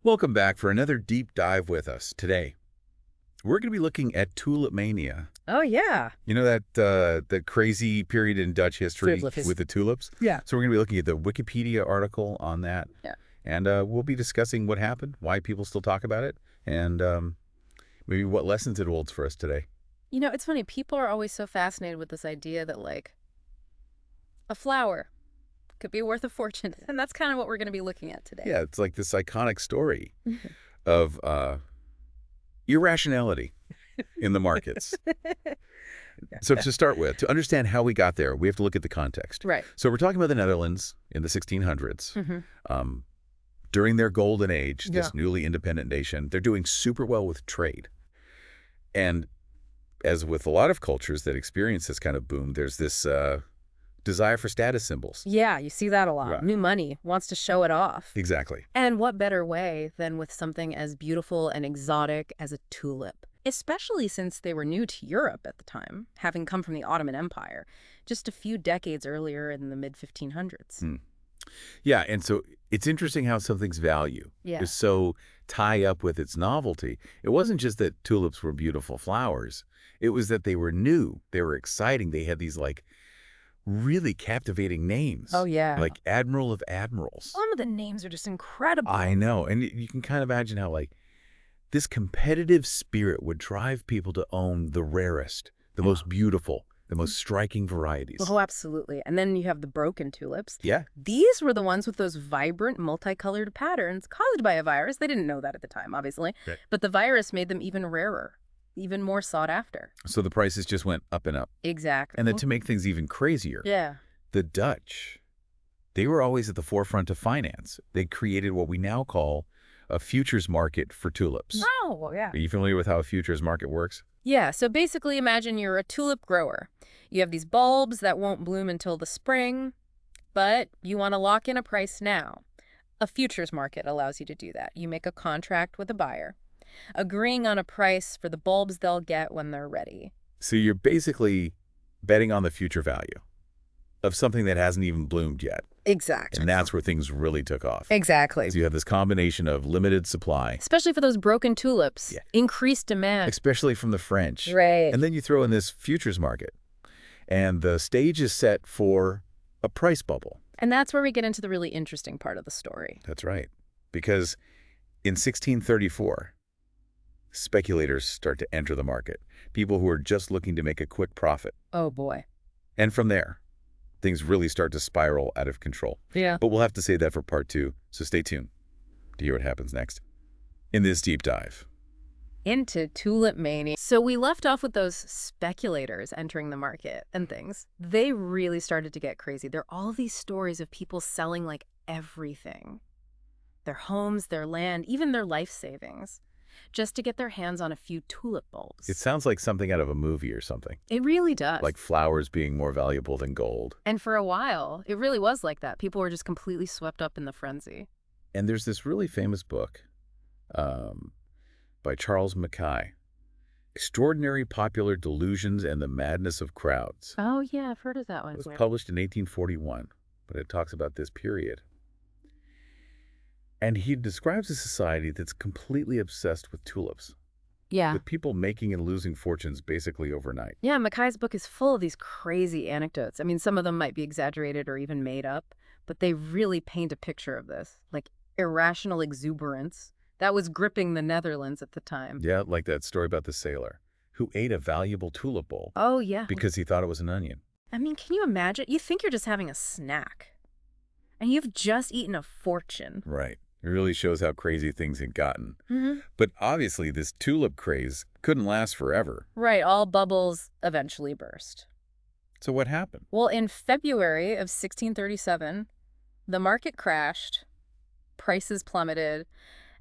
Welcome back for another deep dive with us. Today, we're going to be looking at Tulip Mania. Oh, yeah. You know that crazy period in Dutch history with the tulips? Yeah. So we're going to be looking at the Wikipedia article on that. Yeah. And we'll be discussing what happened, why people still talk about it, and maybe what lessons it holds for us today. You know, it's funny. People are always so fascinated with this idea that, like, a flower could be worth a fortune. And that's kind of what we're going to be looking at today. Yeah, it's like this iconic story of irrationality in the markets. So to start with, to understand how we got there, we have to look at the context. Right. So we're talking about the Netherlands in the 1600s. During their golden age, this newly independent nation, they're doing super well with trade. And as with a lot of cultures that experience this kind of boom, there's this desire for status symbols. Yeah, you see that a lot. Right. New money wants to show it off. Exactly. And what better way than with something as beautiful and exotic as a tulip? Especially since they were new to Europe at the time, having come from the Ottoman Empire, just a few decades earlier in the mid-1500s. Yeah, and so it's interesting how something's value is so tie up with its novelty. It wasn't just that tulips were beautiful flowers. It was that they were new, they were exciting, they had these like really captivating names. Oh, yeah. Like Admiral of Admirals. Some of the names are just incredible. I know, and you can kind of imagine how like this competitive spirit would drive people to own the rarest, the most beautiful, the most striking varieties. Oh, absolutely. And then you have the broken tulips. Yeah. These were the ones with those vibrant, multicolored patterns caused by a virus. They didn't know that at the time, obviously. Right. But the virus made them even rarer, even more sought after. So the prices just went up and up. Exactly. And then to make things even crazier, the Dutch, they were always at the forefront of finance. They created what we now call a futures market for tulips. Oh, well, yeah. Are you familiar with how a futures market works? Yeah, so basically imagine you're a tulip grower. You have these bulbs that won't bloom until the spring, but you want to lock in a price now. A futures market allows you to do that. You make a contract with a buyer, agreeing on a price for the bulbs they'll get when they're ready. So you're basically betting on the future value of something that hasn't even bloomed yet. Exactly. And that's where things really took off. Exactly. So you have this combination of limited supply, Especially for those broken tulips. Yeah. Increased demand. especially from the French. Right. And then you throw in this futures market. And the stage is set for a price bubble. And that's where we get into the really interesting part of the story. That's right. Because in 1634, speculators start to enter the market. People who are just looking to make a quick profit. Oh, boy. And from there, things really start to spiral out of control. Yeah. But we'll have to save that for part 2, so stay tuned to hear what happens next in this deep dive. Into Tulip Mania. So we left off with those speculators entering the market and things. They really started to get crazy. There are all these stories of people selling like everything. Their homes, their land, even their life savings, just to get their hands on a few tulip bulbs. It sounds like something out of a movie or something, It really does. like flowers being more valuable than gold. And for a while, it really was like that. People were just completely swept up in the frenzy. And there's this really famous book by Charles Mackay, Extraordinary Popular Delusions and the Madness of Crowds. Oh, yeah, I've heard of that one. It was published in 1841, but it talks about this period. And he describes a society that's completely obsessed with tulips, Yeah. with people making and losing fortunes basically overnight. Yeah, Mackay's book is full of these crazy anecdotes. I mean, some of them might be exaggerated or even made up, but they really paint a picture of this, like irrational exuberance that was gripping the Netherlands at the time. Yeah, like that story about the sailor who ate a valuable tulip bulb Oh, yeah. because he thought it was an onion. I mean, can you imagine? You think you're just having a snack, and you've just eaten a fortune. Right. It really shows how crazy things had gotten. Mm-hmm. But obviously, this tulip craze couldn't last forever. Right, all bubbles eventually burst. So what happened? Well, in February of 1637, the market crashed, prices plummeted,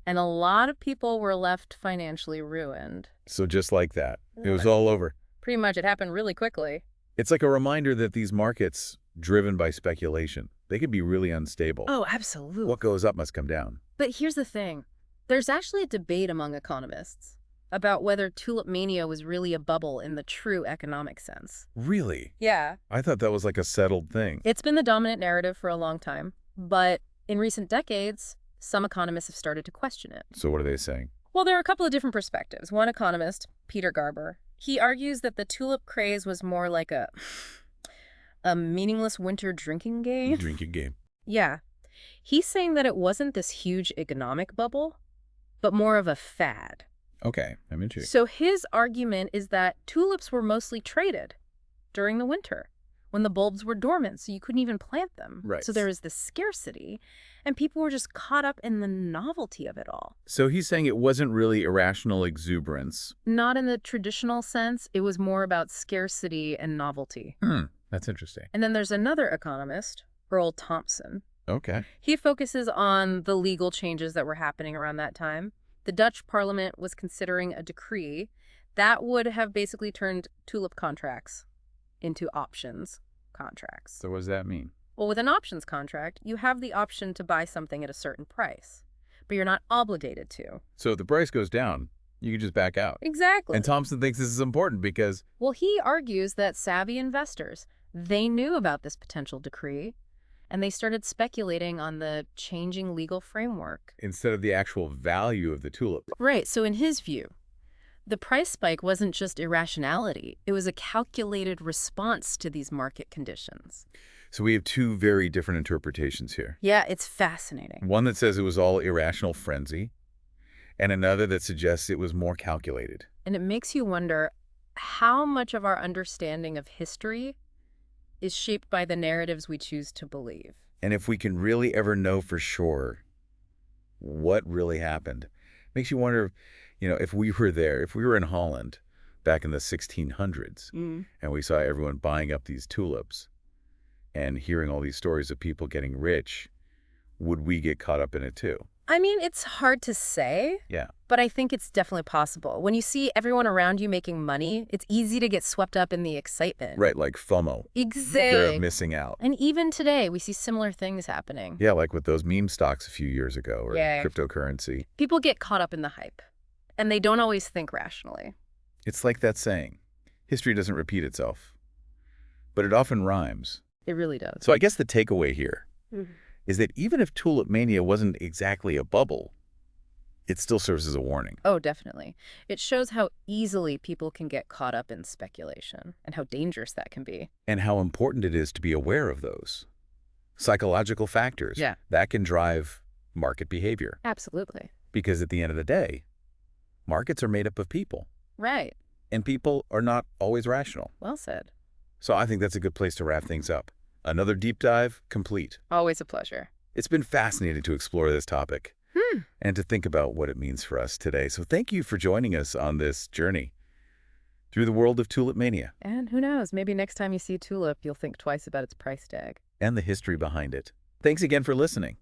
and a lot of people were left financially ruined. So just like that, it was all over. Pretty much, it happened really quickly. It's like a reminder that these markets, driven by speculation, they can be really unstable. Oh, absolutely. What goes up must come down. But here's the thing. There's actually a debate among economists about whether Tulip Mania was really a bubble in the true economic sense. Really? Yeah. I thought that was like a settled thing. It's been the dominant narrative for a long time, but in recent decades, some economists have started to question it. So what are they saying? Well, there are a couple of different perspectives. One economist, Peter Garber, he argues that the tulip craze was more like a meaningless winter drinking game. Drinking game. Yeah. He's saying that it wasn't this huge economic bubble, but more of a fad. Okay, I'm intrigued. So his argument is that tulips were mostly traded during the winter when the bulbs were dormant, so you couldn't even plant them. Right. So there was this scarcity, and people were just caught up in the novelty of it all. So he's saying it wasn't really irrational exuberance. Not in the traditional sense. It was more about scarcity and novelty. That's interesting. And then there's another economist, Earl Thompson. Okay. He focuses on the legal changes that were happening around that time. The Dutch Parliament was considering a decree that would have basically turned tulip contracts into options contracts. So what does that mean? Well, with an options contract, you have the option to buy something at a certain price, but you're not obligated to. So if the price goes down, you can just back out. Exactly. And Thompson thinks this is important because... Well, he argues that savvy investors, they knew about this potential decree, and they started speculating on the changing legal framework. instead of the actual value of the tulip. Right. So in his view, the price spike wasn't just irrationality. It was a calculated response to these market conditions. So we have two very different interpretations here. Yeah, it's fascinating. One that says it was all irrational frenzy, and another that suggests it was more calculated. And it makes you wonder how much of our understanding of history is shaped by the narratives we choose to believe. And if we can really ever know for sure what really happened, makes you wonder, if we were there, if we were in Holland back in the 1600s, and we saw everyone buying up these tulips and hearing all these stories of people getting rich, would we get caught up in it too? I mean, it's hard to say. Yeah. But I think it's definitely possible. When you see everyone around you making money, it's easy to get swept up in the excitement. Right, like FOMO. Exactly. Fear of missing out. And even today, we see similar things happening. Yeah, like with those meme stocks a few years ago, or cryptocurrency. People get caught up in the hype, and they don't always think rationally. It's like that saying, history doesn't repeat itself, but it often rhymes. It really does. So I guess the takeaway here is that even if Tulip Mania wasn't exactly a bubble, it still serves as a warning. Oh, definitely. It shows how easily people can get caught up in speculation and how dangerous that can be. And how important it is to be aware of those psychological factors that can drive market behavior. Absolutely. Because at the end of the day, markets are made up of people. Right. And people are not always rational. Well said. So I think that's a good place to wrap things up. Another deep dive complete. Always a pleasure. It's been fascinating to explore this topic and to think about what it means for us today. So thank you for joining us on this journey through the world of Tulip Mania. And who knows, maybe next time you see a tulip, you'll think twice about its price tag. And the history behind it. Thanks again for listening.